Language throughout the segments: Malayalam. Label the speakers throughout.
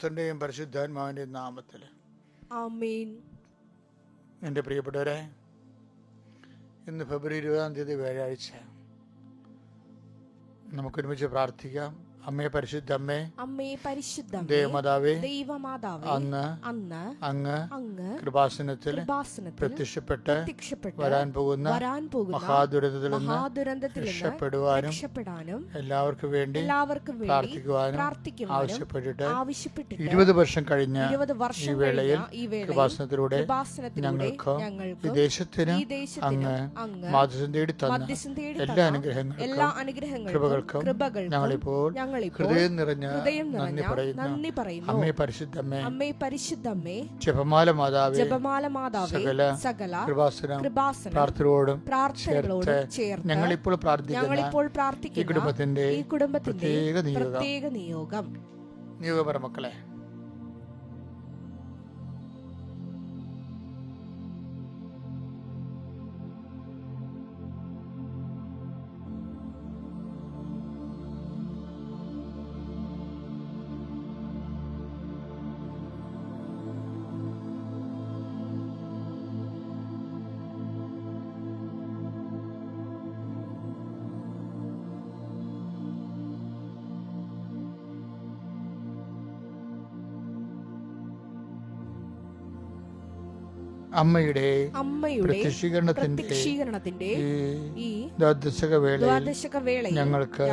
Speaker 1: ത്തിന്റെയും പരിശുദ്ധാത്മാവിന്റെ നാമത്തിൽ
Speaker 2: ആമേൻ.
Speaker 1: എൻ്റെ പ്രിയപ്പെട്ടവരെ, ഇന്ന് ഫെബ്രുവരി 20 വ്യാഴാഴ്ച. നമുക്കൊരുമിച്ച് പ്രാർത്ഥിക്കാം. അമ്മേ പരിശുദ്ധ അമ്മേ,
Speaker 2: അമ്മേ പരിശുദ്ധ
Speaker 1: ദേവമാതാവേ,
Speaker 2: ദൈവമാതാവേ,
Speaker 1: അന്ന് അങ്ങ് കൃപാസനത്തിൽ പ്രത്യക്ഷപ്പെട്ട് വരാൻ പോകുന്ന മഹാദുരന്തത്തിൽ നിന്ന് രക്ഷപ്പെടുവാനും എല്ലാവർക്കും വേണ്ടി പ്രാർത്ഥിക്കുവാനും ആവശ്യപ്പെട്ടിട്ട് 20 വർഷം കഴിഞ്ഞ ഈ വേളയിൽ കൃപാസനത്തിലൂടെ ഞങ്ങൾക്ക് ഈ ദേശത്തിന് അങ്ങ് മാധ്യസ്ഥം തേടി തന്ന എല്ലാ അനുഗ്രഹങ്ങൾക്കും കൃപകൾക്കും ഞങ്ങളിപ്പോൾ ഹൃദയം നിറഞ്ഞ നന്ദി പറയുന്നു. അമ്മേ പരിശുദ്ധമ്മേ, ജപമാല മാതാവേ, സകല കൃപാസനം പ്രാർത്ഥനയോടും ചേർത്ത് ഞങ്ങളിപ്പോൾ പ്രാർത്ഥിക്കുന്ന ഈ കുടുംബത്തിന്റെ പ്രത്യേക നിയോഗം മക്കളെ, അമ്മയുടെ പ്രത്യക്ഷീകരണത്തിന്റെ ഈ ദ്വാദശകവേളയിൽ ഞങ്ങൾക്ക്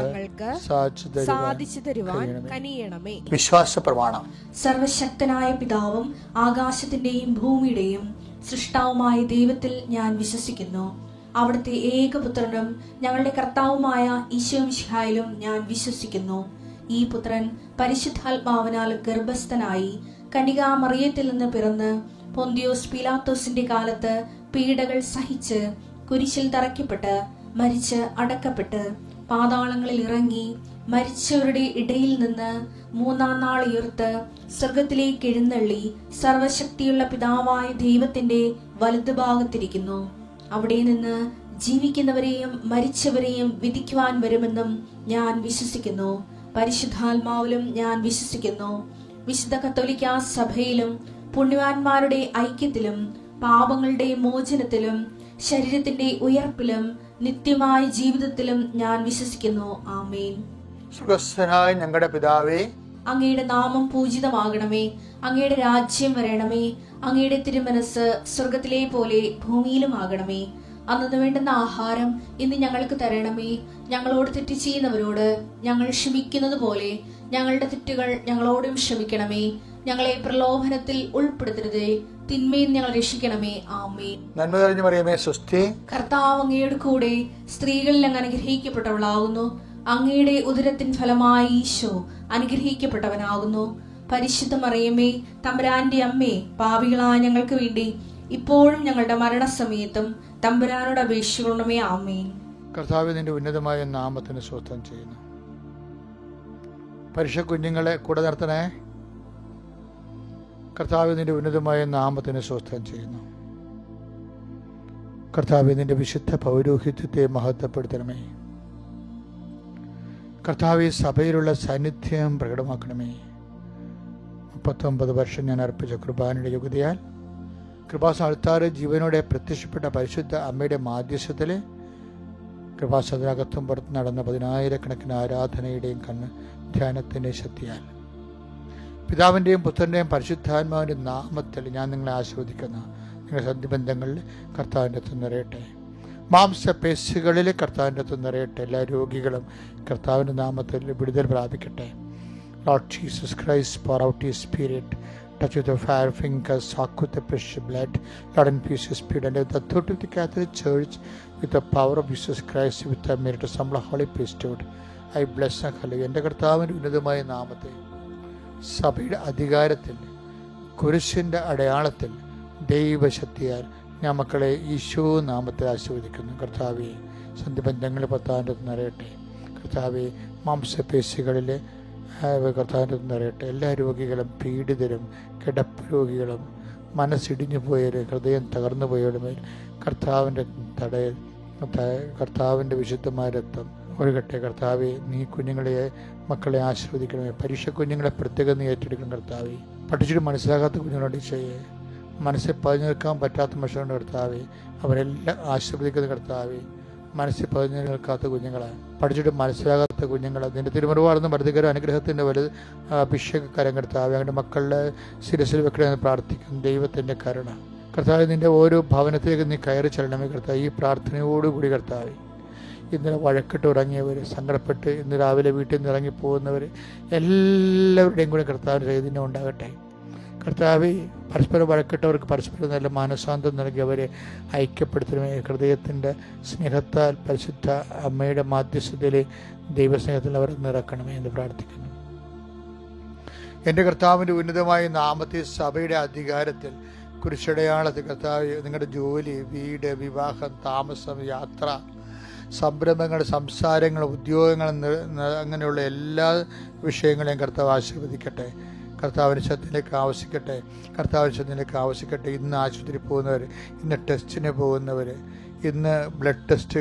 Speaker 1: സാധിച്ചു തരുവാൻ കനിയണമേ. വിശ്വാസ പ്രമാണം.
Speaker 2: സർവശക്തനായ പിതാവും ആകാശത്തിന്റെയും ഭൂമിയുടെയും സൃഷ്ടാവുമായ ദൈവത്തിൽ ഞാൻ വിശ്വസിക്കുന്നു. അവിടുത്തെ ഏകപുത്രനും ഞങ്ങളുടെ കർത്താവുമായ ഈശോ മിശിഹായിലും ഞാൻ വിശ്വസിക്കുന്നു. ഈ പുത്രൻ പരിശുദ്ധാത്മാവിനാൽ ഗർഭസ്ഥനായി കന്യകാമറിയത്തിൽ നിന്ന് പിറന്ന് പൊന്തിയോസ് പീലാത്തോസിന്റെ കാലത്ത് പീഡകൾ സഹിച്ച് കുരിശിൽ തറയ്ക്കപ്പെട്ട് മരിച്ച് അടക്കപ്പെട്ട് പാതാളങ്ങളിൽ ഇറങ്ങി മരിച്ചവരുടെ ഇടയിൽ നിന്ന് 3-ാം നാൾ ഉയർത്ത് സ്വർഗത്തിലേക്ക് എഴുന്നള്ളി സർവശക്തിയുള്ള പിതാവായ ദൈവത്തിന്റെ വലതുഭാഗത്തിരിക്കുന്നു. അവിടെ നിന്ന് ജീവിക്കുന്നവരെയും മരിച്ചവരെയും വിധിക്കുവാൻ വരുമെന്നും ഞാൻ വിശ്വസിക്കുന്നു. പരിശുദ്ധാത്മാവിലും ഞാൻ വിശ്വസിക്കുന്നു. വിശുദ്ധ കത്തോലിക്കാ സഭയിലും പുണ്യവാന്മാരുടെ ഐക്യത്തിലും പാപങ്ങളുടെ മോചനത്തിലും ശരീരത്തിന്റെ ഉയർപ്പിലും നിത്യമായ ജീവിതത്തിലും ഞാൻ വിശ്വസിക്കുന്നു. ആമേൻ.
Speaker 1: സ്വർഗ്ഗസ്ഥനായ ഞങ്ങളുടെ പിതാവേ,
Speaker 2: അങ്ങയുടെ നാമം പൂജിതമാകണമേ. അങ്ങയുടെ രാജ്യം വരണമേ. അങ്ങയുടെ തിരുമനസ് സ്വർഗത്തിലെ പോലെ ഭൂമിയിലും ആകണമേ. അന്നു വേണ്ടുന്ന ആഹാരം ഇന്ന് ഞങ്ങൾക്ക് തരണമേ. ഞങ്ങളോട് തെറ്റ് ചെയ്യുന്നവരോട് ഞങ്ങൾ ക്ഷമിക്കുന്നത് പോലെ ഞങ്ങളുടെ തെറ്റുകൾ ഞങ്ങളോടും ക്ഷമിക്കണമേ. ഞങ്ങളെ പ്രലോഭനത്തിൽ ഉൾപ്പെടുത്തരുതേ, തിന്മയിൽ ഞങ്ങൾ രക്ഷിക്കണമേ. ആമേൻ.
Speaker 1: നന്മ നിറഞ്ഞ മറിയമേ, സ്വസ്തി.
Speaker 2: കർത്താവ് അങ്ങയുടെ കൂടെ സ്ത്രീകളിൽ അങ്ങ് അനുഗ്രഹിക്കപ്പെട്ടവളാകുന്നു. അങ്ങയുടെ ഉദരത്തിൻ ഫലമായി ഈശോ അനുഗ്രഹിക്കപ്പെട്ടവനാകുന്നു. പരിശുദ്ധ മറിയമേ, തമ്പുരാന്റെ അമ്മേ, പാപികളായ ഞങ്ങൾക്ക് വേണ്ടി ഇപ്പോഴും ഞങ്ങളുടെ മരണസമയത്തും തമ്പുരാനോട് അപേക്ഷിക്കണമേ. ആമേൻ.
Speaker 1: കർത്താവ് നിന്റെ ഉന്നതമായ നാമത്തിന് സ്വസ്ഥം ചെയ്യുന്നു. പരിശുദ്ധ കുഞ്ഞുങ്ങളെ കൂടെ നിർത്തണേ. കർത്താവ് നിന്റെ ഉന്നതമായ നാമത്തിന് സ്വസ്ഥം ചെയ്യുന്നു. കർത്താവ് നിന്റെ വിശുദ്ധ പൗരോഹിത്യത്തെ മഹത്വപ്പെടുത്തണമേ. കർത്താവ് സഭയിലുള്ള സാന്നിധ്യം പ്രകടമാക്കണമേ. 39 വർഷം ഞാൻ അർപ്പിച്ച കുർബാനയുടെ യോഗ്യതയാൽ കൃപാസനത്താറ് ജീവനോടെ പ്രത്യക്ഷപ്പെട്ട പരിശുദ്ധ അമ്മയുടെ മാധ്യസ്ഥത്തിലെ കൃപാസനത്തിനകത്തും പുറത്ത് നടന്ന 10,000-കണക്കിന് ആരാധനയുടെയും ധ്യാനത്തിൻ്റെ ശക്തിയാൽ പിതാവിൻ്റെയും പുത്രൻ്റെയും പരിശുദ്ധാത്മാവിൻ്റെ നാമത്തിൽ ഞാൻ നിങ്ങളെ ആശീർവദിക്കുന്നു. നിങ്ങളുടെ സന്ധിബന്ധങ്ങളിൽ കർത്താവിൻ്റെ അകത്ത് നിറയട്ടെ. മാംസപേശികളിൽ കർത്താവിൻ്റെ അകത്ത് നിറയട്ടെ. എല്ലാ രോഗികളും കർത്താവിൻ്റെ നാമത്തിൽ വിടുതൽ പ്രാപിക്കട്ടെ. Lord Jesus Christ, pour out His Spirit, touch with the fire fingers, soak with the precious blood, Lord, infuse His Spirit, and with the authority of the Catholic Church, with the power of Jesus Christ, with the merit of some Holy Priesthood, I bless and hallelujah. എൻ്റെ കർത്താവിൻ്റെ ഉന്നതമായ നാമത്തെ സഭയുടെ അധികാരത്തിൽ കുരിശിൻ്റെ അടയാളത്തിൽ ദൈവശക്തിയാൽ ഞാൻ മക്കളെ ഈശോ നാമത്തിൽ ആശീർവദിക്കുന്നു. കർത്താവെ, സന്ധിബന്ധങ്ങൾ പത്താൻ്റെ നിറയട്ടെ. കർത്താവെ, മാംസപേശികളിലെ കർത്താവിൻ്റെ നിറയട്ടെ. എല്ലാ രോഗികളും പീഡിതരും കിടപ്പ് രോഗികളും മനസ്സിടിഞ്ഞു പോയവരും ഹൃദയം തകർന്നു പോയവരുടെ മേൽ കർത്താവിൻ്റെ തടയിൽ കർത്താവിൻ്റെ വിശുദ്ധമായ രക്തം ഒഴുകട്ടെ. കർത്താവെ, നീ മക്കളെ ആശീർവദിക്കണമേ. പരീക്ഷ കുഞ്ഞുങ്ങളെ പ്രത്യേകം നീ ഏറ്റെടുക്കണം കർത്താവെ. പഠിച്ചിട്ട് മനസ്സിലാകാത്ത കുഞ്ഞുങ്ങളോട് ചെയ്യേ, മനസ്സിൽ പതിഞ്ഞു നിൽക്കാൻ പറ്റാത്ത മനുഷ്യരുടെ കർത്താവെ, അവരെല്ലാം ആശീർവദിക്കുന്ന കർത്താവെ. മനസ്സിൽ പതിഞ്ഞു നിൽക്കാത്ത കുഞ്ഞുങ്ങളെ, പഠിച്ചിട്ട് മനസ്സിലാകാത്ത കുഞ്ഞുങ്ങളെ നിന്റെ തിരുമുറിവാർന്ന വർദ്ധികര അനുഗ്രഹത്തിൻ്റെ വലുത് അഭിഷേകകരം കർത്താവെ, അങ്ങനെ മക്കളുടെ ശിരസിൽ വെക്കണമെന്ന് പ്രാർത്ഥിക്കും. ദൈവത്തിൻ്റെ കരുണ കർത്താവെ, നിൻ്റെ ഓരോ ഭവനത്തിലേക്ക് നീ കയറി ചെല്ലണമേ കർത്താവ്. ഈ പ്രാർത്ഥനയോടുകൂടി കർത്താവെ, ഇന്നലെ വഴക്കിട്ട് ഇറങ്ങിയവർ, സങ്കടപ്പെട്ട് ഇന്ന് രാവിലെ വീട്ടിൽ നിന്ന് ഇറങ്ങിപ്പോകുന്നവർ എല്ലാവരുടെയും കൂടെ കർത്താവിൻ്റെ ചൈതന്യം ഉണ്ടാകട്ടെ. കർത്താവെ, പരസ്പരം വഴക്കിട്ടവർക്ക് പരസ്പരം നല്ല മാനസാന്തം നൽകി അവരെ ഐക്യപ്പെടുത്തണമേ. ഹൃദയത്തിൻ്റെ സ്നേഹത്താൽ പരിശുദ്ധ അമ്മയുടെ മാധ്യസ്ഥതയിലെ ദൈവസ്നേഹത്തിൽ അവർ നിറക്കണമേ എന്ന് പ്രാർത്ഥിക്കുന്നു. എൻ്റെ കർത്താവിൻ്റെ ഉന്നതമായ നാമത്തിൽ സഭയുടെ അധികാരത്തിൽ കുരിശടയാളത്തിൽ കർത്താവ്, നിങ്ങളുടെ ജോലി, വീട്, വിവാഹം, താമസം, യാത്ര, സംരംഭങ്ങൾ, സംസാരങ്ങൾ, ഉദ്യോഗങ്ങൾ, അങ്ങനെയുള്ള എല്ലാ വിഷയങ്ങളെയും കർത്താവ് ആശീർവദിക്കട്ടെ. കർത്താവിൻ്റെ ശക്തിയിലേക്ക് ആവശ്യിക്കട്ടെ. കർത്താവിൻ്റെ ശക്തിയിലേക്ക് ആവശ്യിക്കട്ടെ. ഇന്ന് ആശുപത്രി പോകുന്നവർ, ഇന്ന് ടെസ്റ്റിന് പോകുന്നവർ, ഇന്ന് ബ്ലഡ് ടെസ്റ്റ്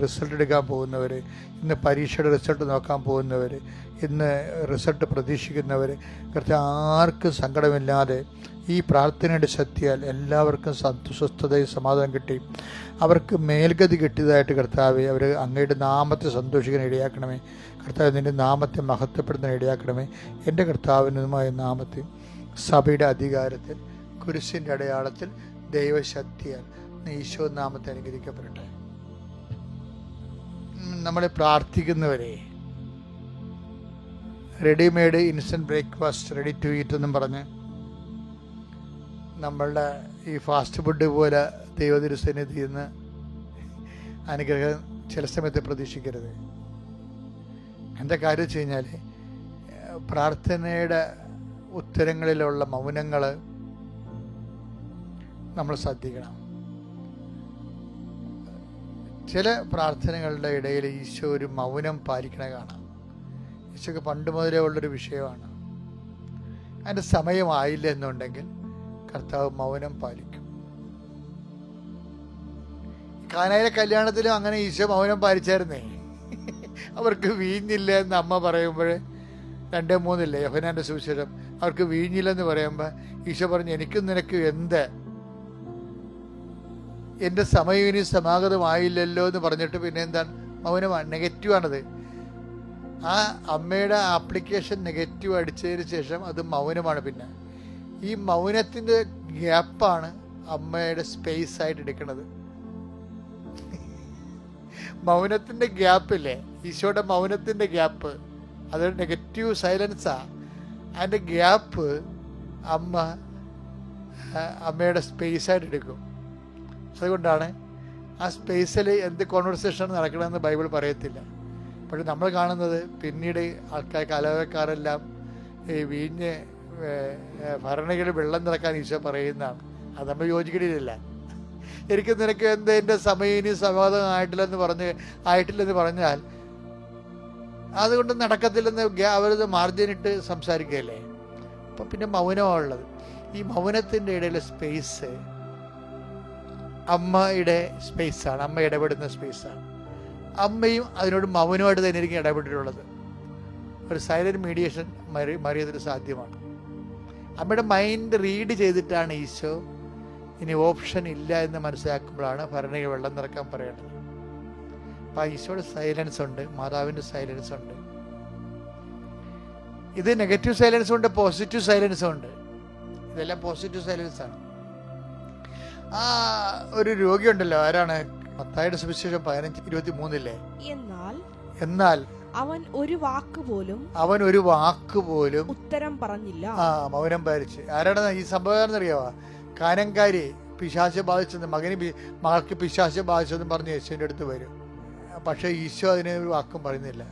Speaker 1: റിസൾട്ട് എടുക്കാൻ പോകുന്നവർ, ഇന്ന് പരീക്ഷയുടെ റിസൾട്ട് നോക്കാൻ പോകുന്നവർ, ഇന്ന് റിസൾട്ട് പ്രതീക്ഷിക്കുന്നവർ, കർത്താവ് ആർക്കും സങ്കടമില്ലാതെ ഈ പ്രാർത്ഥനയുടെ ശക്തിയാൽ എല്ലാവർക്കും സ്വസ്ഥതയും സമാധാനം കിട്ടി അവർക്ക് മേൽഗതി കിട്ടിയതായിട്ട് കർത്താവെ, അവർ അങ്ങയുടെ നാമത്തെ സന്തോഷിക്കാൻ ഇടയാക്കണമേ. കർത്താവ്, നിൻ്റെ നാമത്തെ മഹത്വപ്പെടുത്താൻ ഇടയാക്കണമേ. എൻ്റെ കർത്താവിനുമായ നാമത്തിൽ സഭയുടെ അധികാരത്തിൽ കുരിശിൻ്റെ അടയാളത്തിൽ ദൈവശക്തിയാൽ ഈശോ നാമത്തെ അനുഗ്രഹിക്കപ്പെടട്ടെ. നമ്മളെ പ്രാർത്ഥിക്കുന്നവരെ readymade instant breakfast, ready to eat എന്നും പറഞ്ഞ് നമ്മളുടെ ഈ ഫാസ്റ്റ് ഫുഡ് പോലെ ദൈവതിരുസന്നിധിയിൽ നിന്ന് അനുഗ്രഹം ചില സമയത്ത് പ്രതീക്ഷിക്കരുത്. എന്താ കാര്യം വെച്ച് കഴിഞ്ഞാൽ, പ്രാർത്ഥനയുടെ ഉത്തരങ്ങളിലുള്ള മൗനങ്ങൾ നമ്മൾ ശ്രദ്ധിക്കണം. ചില പ്രാർത്ഥനകളുടെ ഇടയിൽ ഈശോ ഒരു മൗനം പാലിക്കണ കാണാം. ഈശോക്ക് പണ്ട് മുതലേ ഉള്ളൊരു വിഷയമാണ്. അതിൻ്റെ സമയമായില്ല എന്നുണ്ടെങ്കിൽ കർത്താവ് മൗനം പാലിക്കും. കാനായിലെ കല്യാണത്തിലും അങ്ങനെ ഈശോ മൗനം പാലിച്ചായിരുന്നേ. അവർക്ക് വീഞ്ഞില്ല എന്ന് അമ്മ പറയുമ്പോൾ 2:3 യോഹന്നാന്റെ സുവിശേഷം, അവർക്ക് വീഞ്ഞില്ലെന്ന് പറയുമ്പോൾ ഈശോ പറഞ്ഞു, എനിക്കും നിനക്ക് എന്ത്, എൻ്റെ സമയം ഇനി സമാഗതമായില്ലല്ലോ എന്ന് പറഞ്ഞിട്ട് പിന്നെ എന്താണ്, മൗനമാണ്. നെഗറ്റീവാണത്. ആ അമ്മയുടെ ആപ്ലിക്കേഷൻ നെഗറ്റീവ് അടിച്ചതിന് ശേഷം അത് മൗനമാണ്. പിന്നെ ഈ മൗനത്തിൻ്റെ ഗ്യാപ്പാണ് അമ്മയുടെ സ്പേസ് ആയിട്ട് എടുക്കുന്നത്. മൗനത്തിൻ്റെ ഗ്യാപ്പില്ലേ, ഈശോയുടെ മൗനത്തിൻ്റെ ഗ്യാപ്പ്, അതൊരു നെഗറ്റീവ് സൈലൻസാ. അതിൻ്റെ ഗ്യാപ്പ് അമ്മയുടെ സ്പേസായിട്ട് എടുക്കും. അതുകൊണ്ടാണ് ആ സ്പേസിൽ എന്ത് കോൺവെർസേഷൻ നടക്കണമെന്ന് ബൈബിൾ പറയത്തില്ല. പക്ഷെ നമ്മൾ കാണുന്നത് പിന്നീട് കലവക്കാരെല്ലാം ഈ വീഞ്ഞ് ഭരണികളിൽ വെള്ളം നിറക്കാൻ ഈശോ പറയുന്നതാണ്. അത് നമ്മൾ യോജിക്കണില്ല. എനിക്ക് നിനക്ക് എന്ത്, എൻ്റെ സമയം ഇനി സമാധാനം ആയിട്ടില്ലെന്ന് പറഞ്ഞാൽ അതുകൊണ്ട് നടക്കത്തില്ലെന്ന് അവരത് മാർജിനിട്ട് സംസാരിക്കുകയല്ലേ. അപ്പം പിന്നെ മൗനമാണുള്ളത്. ഈ മൗനത്തിൻ്റെ ഇടയിലെ സ്പേസ് അമ്മയുടെ സ്പേസാണ്, അമ്മ ഇടപെടുന്ന സ്പേസാണ്. അമ്മയും അതിനോട് മൗനമായിട്ട് തന്നെ ആയിരിക്കും ഇടപെട്ടിട്ടുള്ളത്. ഒരു സൈലൻറ്റ് മീഡിയേഷൻ മറിയതിന് സാധ്യമാണ്. അമ്മയുടെ മൈൻഡ് റീഡ് ചെയ്തിട്ടാണ് ഈശോ ഇനി ഓപ്ഷൻ ഇല്ല എന്ന് മനസ്സിലാക്കുമ്പോഴാണ് ഭരണികൾ വെള്ളം നിറക്കാൻ പറയുന്നത്. അപ്പം ഈശോയുടെ സൈലൻസ് ഉണ്ട്, മാതാവിൻ്റെ സൈലൻസ് ഉണ്ട്. ഇത് നെഗറ്റീവ് സൈലൻസും ഉണ്ട്, പോസിറ്റീവ് സൈലൻസും ഉണ്ട്. ഇതെല്ലാം പോസിറ്റീവ് സൈലൻസാണ്. ആ ഒരു രോഗിയുണ്ടല്ലോ, ആരാണ്? മത്തായിയുടെ സുവിശേഷം 15:23 എന്നാൽ
Speaker 3: അവൻ ഒരു വാക്ക് പോലും ഉത്തരം പറഞ്ഞില്ല.
Speaker 1: മൗനം പാലിച്ച്. ആരാണ് ഈ സംഭവം അറിയാവാ? കാനങ്കാരി പിശാച് ബാധിച്ചെന്ന്, മകൾക്ക് പിശാച് ബാധിച്ചെന്ന് പറഞ്ഞ് യേശുവിൻ്റെ അടുത്ത് വരും. പക്ഷേ ഈശോ അതിനെ ഒരു വാക്കും പറയുന്നില്ല.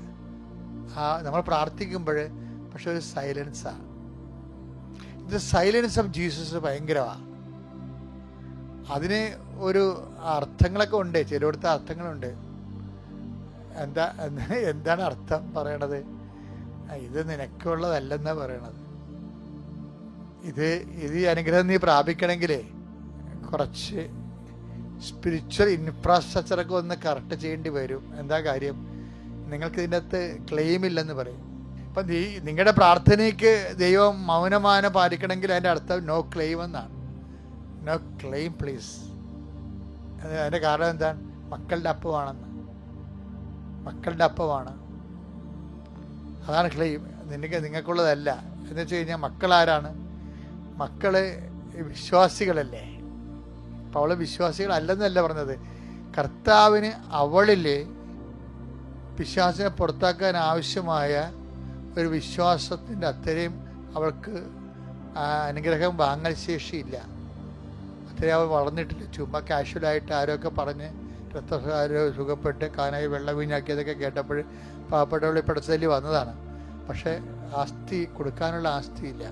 Speaker 1: നമ്മൾ പ്രാർത്ഥിക്കുമ്പോൾ പക്ഷെ ഒരു സൈലൻസാണ്. ഇത് സൈലൻസ് ഓഫ് ജീസസ് ഭയങ്കരമാണ്. അതിന് ഒരു അർത്ഥങ്ങളൊക്കെ ഉണ്ട്, ചിലയിടത്ത് അർത്ഥങ്ങളുണ്ട്. എന്താണ് അർത്ഥം പറയണത്? ഇത് നിനക്കുള്ളതല്ലെന്നാ പറയണത്. ഇത് ഈ അനുഗ്രഹം നീ പ്രാപിക്കണമെങ്കിലേ കുറച്ച് സ്പിരിച്വൽ ഇൻഫ്രാസ്ട്രക്ചറൊക്കെ ഒന്ന് കറക്റ്റ് ചെയ്യേണ്ടി വരും. എന്താ കാര്യം? നിങ്ങൾക്ക് ഇതിൻ്റെ അകത്ത് ക്ലെയിം ഇല്ലെന്ന് പറയും. അപ്പം നിങ്ങളുടെ പ്രാർത്ഥനയ്ക്ക് ദൈവം മൗനമാനം പാലിക്കണമെങ്കിൽ അതിൻ്റെ അർത്ഥം നോ ക്ലെയിം എന്നാണ്. No claim please. അതിൻ്റെ കാരണം എന്താണ്? മക്കളുടെ അപ്പമാണെന്ന്. മക്കളുടെ അപ്പമാണ്, അതാണ് ക്ലെയിം. നിങ്ങൾക്കുള്ളതല്ല എന്ന് വെച്ച് കഴിഞ്ഞാൽ മക്കളാരാണ്? മക്കള് വിശ്വാസികളല്ലേ. അപ്പോൾ അവള് വിശ്വാസികളല്ലെന്നല്ല പറഞ്ഞത്. കർത്താവിന് അവളിൽ പിശാചിനെ പുറത്താക്കാൻ ആവശ്യമായ ഒരു വിശ്വാസത്തിൻ്റെ അത്രയും അവൾക്ക് അനുഗ്രഹം വാങ്ങൽ ശേഷിയില്ല. അത്രയും അവൾ വളർന്നിട്ടില്ല. ചുമ്മാ കാഷ്വലായിട്ട് ആരൊക്കെ പറഞ്ഞ് രക്തസാരോ സുഖപ്പെട്ട് കാനായി വെള്ളം വീഞ്ഞാക്കിയതൊക്കെ കേട്ടപ്പോൾ പാവപ്പെട്ടവളി പിടച്ചതല്ലി വന്നതാണ്. പക്ഷേ ആസ്തി കൊടുക്കാനുള്ള ആസ്തിയില്ല.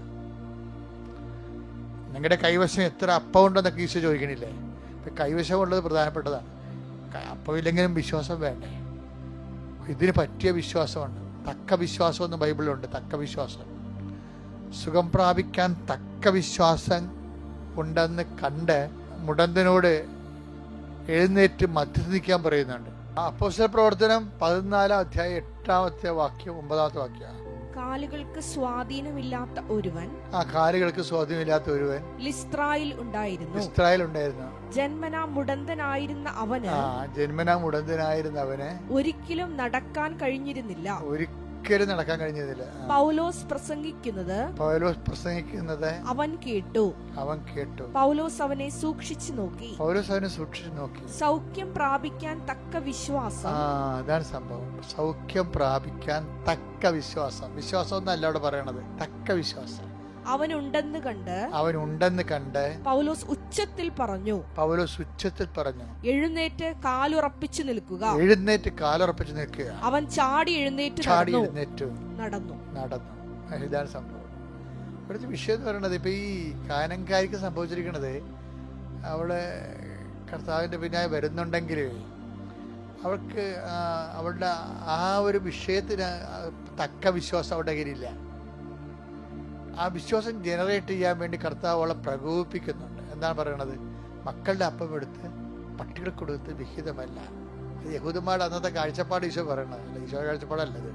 Speaker 1: നിങ്ങളുടെ കൈവശം എത്ര അപ്പം ഉണ്ടെന്നൊക്കെ ഈശോ ചോദിക്കണില്ലേ? ഇപ്പം കൈവശമുള്ളത് പ്രധാനപ്പെട്ടതാണ്. അപ്പമില്ലെങ്കിലും വിശ്വാസം വേണ്ടേ? ഇതിന് പറ്റിയ വിശ്വാസമുണ്ട്. തക്ക വിശ്വാസമൊന്നും ബൈബിളിലുണ്ട്. തക്ക വിശ്വാസം, സുഖം പ്രാപിക്കാൻ തക്ക വിശ്വാസം ഉണ്ടെന്ന് കണ്ട് മുടന്തനോട് എഴുന്നേറ്റ് മധ്യത്തിൽ നിൽക്കാൻ പറയുന്നുണ്ട്. അപ്പോസ്തല പ്രവർത്തനം 14 അധ്യായം 8-ാമത്തെ വാക്യം 9-ാമത്തെ വാക്യം.
Speaker 3: കാലുകൾക്ക് സ്വാധീനമില്ലാത്ത ഒരുവൻ,
Speaker 1: കാലുകൾക്ക് സ്വാധീനമില്ലാത്ത ഒരുവൻ
Speaker 3: ലിസ്ത്രായിൽ ഉണ്ടായിരുന്നു. ജന്മനാ മുടന്തനായിരുന്ന അവന്
Speaker 1: ഒരിക്കലും
Speaker 3: നടക്കാൻ കഴിഞ്ഞിരുന്നില്ല. പൗലോസ് പ്രസംഗിക്കുന്നത് അവൻ കേട്ടു. പൗലോസ് അവനെ സൂക്ഷിച്ചു നോക്കി. സൗഖ്യം പ്രാപിക്കാൻ തക്ക വിശ്വാസം.
Speaker 1: അതാണ് സംഭവം. സൗഖ്യം പ്രാപിക്കാൻ തക്ക വിശ്വാസം. വിശ്വാസം ഒന്നല്ല അവിടെ പറയണത്, തക്ക വിശ്വാസം.
Speaker 3: അവനുണ്ടെന്ന് കണ്ട് പൗലോസ് ഉച്ചത്തിൽ പറഞ്ഞു, എഴുന്നേറ്റ് കാലുറപ്പിച്ചു നിൽക്കുക. അവൻ ചാടി എഴുന്നേറ്റ് നടന്നു.
Speaker 1: ഇതാണ് സംഭവം. ഇവിടുത്തെ വിഷയം എന്ന് പറയുന്നത്, ഇപ്പൊ ഈ കാനങ്കാരിക്ക് സംഭവിച്ചിരിക്കണത്, അവള് കർത്താവിന്റെ പിന്നാലെ വരുന്നുണ്ടെങ്കിൽ അവൾക്ക് അവളുടെ ആ ഒരു വിഷയത്തിന് തക്ക വിശ്വാസം അവളുടെ കയ്യിലില്ല. ആ വിശ്വാസം ജനറേറ്റ് ചെയ്യാൻ വേണ്ടി കർത്താവ് അവളെ പ്രകോപിപ്പിക്കുന്നുണ്ട്. എന്താണ് പറയണത്? മക്കളുടെ അപ്പം എടുത്ത് പട്ടികൾക്ക് കൊടുത്ത് വിഹിതമല്ല. അത് യഹൂദന്മാരുടെ അന്നത്തെ കാഴ്ചപ്പാട് ഈശോ പറയണതല്ല, ഈശോ കാഴ്ചപ്പാടല്ലത്.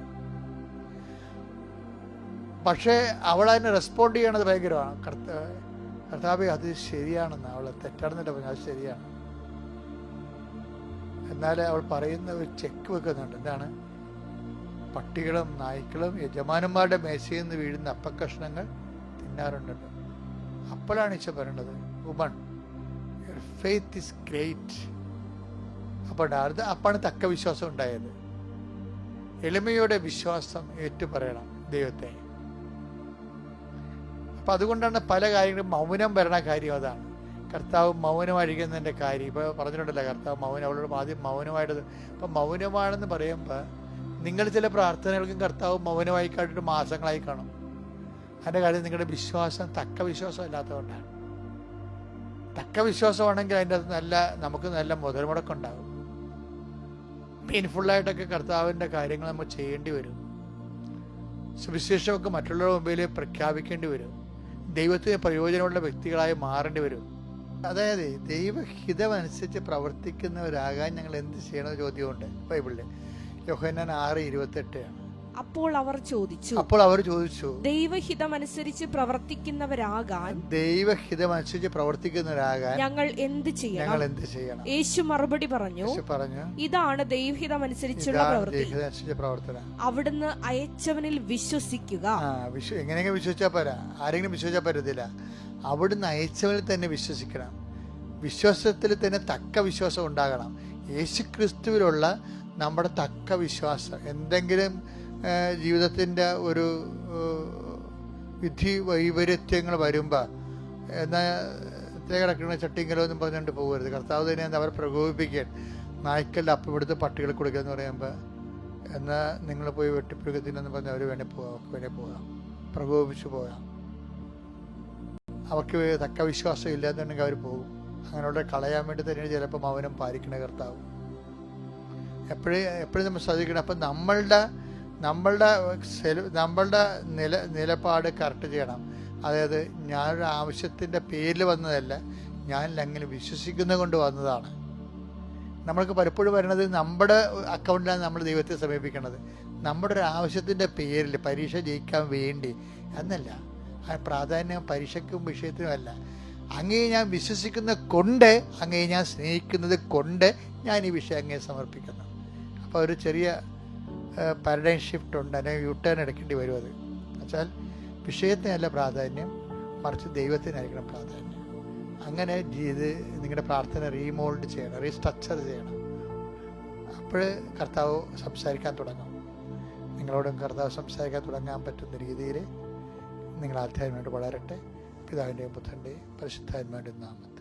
Speaker 1: പക്ഷേ അവൾ അതിനെ റെസ്പോണ്ട് ചെയ്യണത് ഭയങ്കരമാണ്. കർത്താവ് അത് ശരിയാണെന്ന്, അവളെ തെറ്റാണെന്നില്ല പറഞ്ഞു, അത് ശരിയാണ്. എന്നാൽ അവൾ പറയുന്ന ഒരു ചെക്ക് വെക്കുന്നുണ്ട്. എന്താണ്? പട്ടികളും നായ്ക്കളും യജമാനന്മാരുടെ മേശയിൽ നിന്ന് വീഴുന്ന അപ്പക്കഷ്ണങ്ങൾ തിന്നാറുണ്ടല്ലോ. അപ്പോഴാണ് ഈശോ പറയണത്, woman your faith is great. അപ്പാണ് തക്ക വിശ്വാസം ഉണ്ടായത്. എളിമയോടെ വിശ്വാസം ഏറ്റുപറയണം ദൈവത്തെ. അപ്പം അതുകൊണ്ടാണ് പല കാര്യങ്ങളും മൗനം വരണ കാര്യം. അതാണ് കർത്താവ് മൗനമായിരിക്കുന്നതിൻ്റെ കാര്യം. ഇപ്പോൾ പറഞ്ഞിട്ടുണ്ടല്ലോ, കർത്താവ് മൗനം, അവളോട് ആദ്യം മൗനമായിട്ടത്. അപ്പം മൗനമാണെന്ന് പറയുമ്പോൾ നിങ്ങൾ ചില പ്രാർത്ഥനകൾക്കും കർത്താവ് മൗനമായി കാട്ടിട്ട് മാസങ്ങളായി കാണും. അതിൻ്റെ കാര്യം നിങ്ങളുടെ വിശ്വാസം തക്ക വിശ്വാസം അല്ലാത്തതുകൊണ്ടാണ്. തക്ക വിശ്വാസമാണെങ്കിൽ അതിൻ്റെ അത് നമുക്ക് നല്ല മുതൽ മുടക്കുണ്ടാകും. പെയിൻഫുള്ളായിട്ടൊക്കെ കർത്താവിൻ്റെ കാര്യങ്ങൾ നമ്മൾ ചെയ്യേണ്ടി വരും. സുവിശേഷമൊക്കെ മറ്റുള്ളവരുടെ മുമ്പിൽ പ്രഖ്യാപിക്കേണ്ടി വരും. ദൈവത്തിന് പ്രയോജനമുള്ള വ്യക്തികളായി മാറേണ്ടി വരും. അതായത് ദൈവഹിതമനുസരിച്ച് പ്രവർത്തിക്കുന്നവരാകാൻ ഞങ്ങൾ എന്ത് ചെയ്യണമെന്ന് ചോദ്യമുണ്ട് ബൈബിളിൽ. യോഹന്നാൻ 6:28 ആണ്.
Speaker 3: അപ്പോൾ അവർ ചോദിച്ചു ദൈവഹിതമനുസരിച്ച് പ്രവർത്തിക്കുന്നവരാകാൻ ഞങ്ങൾ എന്ത് ചെയ്യണം? യേശു മറുപടി പറഞ്ഞു, ഇതാണ് ദൈവഹിതമനുസരിച്ചുള്ള പ്രവർത്തനം. അവിടുന്ന് അയച്ചവനിൽ വിശ്വസിക്കുക.
Speaker 1: എങ്ങനെയെങ്കിലും വിശ്വസിച്ചാൽ പോരാ, ആരെങ്കിലും വിശ്വസിച്ചാൽ പറ്റത്തില്ല. അവിടുന്ന് അയച്ചവനിൽ തന്നെ വിശ്വസിക്കണം. വിശ്വാസത്തിൽ തന്നെ തക്ക വിശ്വാസം ഉണ്ടാകണം. യേശുക്രിസ്തുവിലുള്ള നമ്മുടെ തക്ക വിശ്വാസം. എന്തെങ്കിലും ജീവിതത്തിൻ്റെ ഒരു വിധി വൈപര്യത്യങ്ങൾ വരുമ്പോൾ എന്നാൽ കിടക്കുന്ന ചട്ടിങ്കലോ എന്നും പറഞ്ഞുകൊണ്ട് പോകരുത്. കർത്താവ് തന്നെ അവരെ പ്രകോപിപ്പിക്കാൻ, നായ്ക്കല്ല അപ്പം എടുത്ത് പട്ടികൾ കൊടുക്കുക എന്ന് പറയുമ്പോൾ, എന്നാൽ നിങ്ങൾ പോയി വെട്ടിപ്പുഴുക്കത്തിനെന്ന് പറഞ്ഞാൽ അവർ വേണേൽ പോകാം, പ്രകോപിപ്പിച്ച് പോകാം. അവർക്ക് തക്ക വിശ്വാസം ഇല്ലാന്നുണ്ടെങ്കിൽ അവർ പോകും. അങ്ങനെയുള്ള കളയാൻ വേണ്ടി തന്നെയാണ് ചിലപ്പോൾ മൗനം പാലിക്കണ കർത്താവ്. എപ്പോഴും നമ്മൾ ശ്രദ്ധിക്കണം. അപ്പം നമ്മളുടെ നിലപാട് കറക്റ്റ് ചെയ്യണം. അതായത് ഞാനൊരു ആവശ്യത്തിൻ്റെ പേരിൽ വന്നതല്ല, ഞാൻ അങ്ങനെ വിശ്വസിക്കുന്നത് കൊണ്ട് വന്നതാണ്. നമ്മൾക്ക് പലപ്പോഴും വരുന്നത് നമ്മുടെ അക്കൗണ്ടിലാണ് നമ്മൾ ദൈവത്തെ സമീപിക്കുന്നത്. നമ്മുടെ ഒരു ആവശ്യത്തിൻ്റെ പേരിൽ പരീക്ഷ ജയിക്കാൻ വേണ്ടി എന്നല്ല. ആ പ്രാധാന്യം പരീക്ഷയ്ക്കും വിഷയത്തിനുമല്ല. അങ്ങേ ഞാൻ വിശ്വസിക്കുന്ന കൊണ്ട്, അങ്ങേ ഞാൻ സ്നേഹിക്കുന്നത് കൊണ്ട് ഞാൻ ഈ വിഷയം അങ്ങേ സമർപ്പിക്കുന്നു. അപ്പോൾ ഒരു ചെറിയ പാരഡൈം ഷിഫ്റ്റ് ഉണ്ട്, അല്ലെങ്കിൽ യു ടേൺ എടുക്കേണ്ടി വരും. അത് എന്നുവെച്ചാൽ വിഷയത്തിനല്ല പ്രാധാന്യം, മറിച്ച് ദൈവത്തിനായിരിക്കണം പ്രാധാന്യം. അങ്ങനെ ഇത് നിങ്ങളുടെ പ്രാർത്ഥന റീമോൾഡ് ചെയ്യണം, റീസ്ട്രക്ചർ ചെയ്യണം. അപ്പോൾ കർത്താവ് സംസാരിക്കാൻ തുടങ്ങും. നിങ്ങളോടും കർത്താവ് സംസാരിക്കാൻ തുടങ്ങാൻ പറ്റുന്ന രീതിയിൽ നിങ്ങൾ ആധ്യാത്മികമായിട്ട് വളരട്ടെ. പിതാവിൻ്റെയും പുത്രൻ്റെയും പരിശുദ്ധാത്മാവിൻ്റെയും നാമത്തിൽ.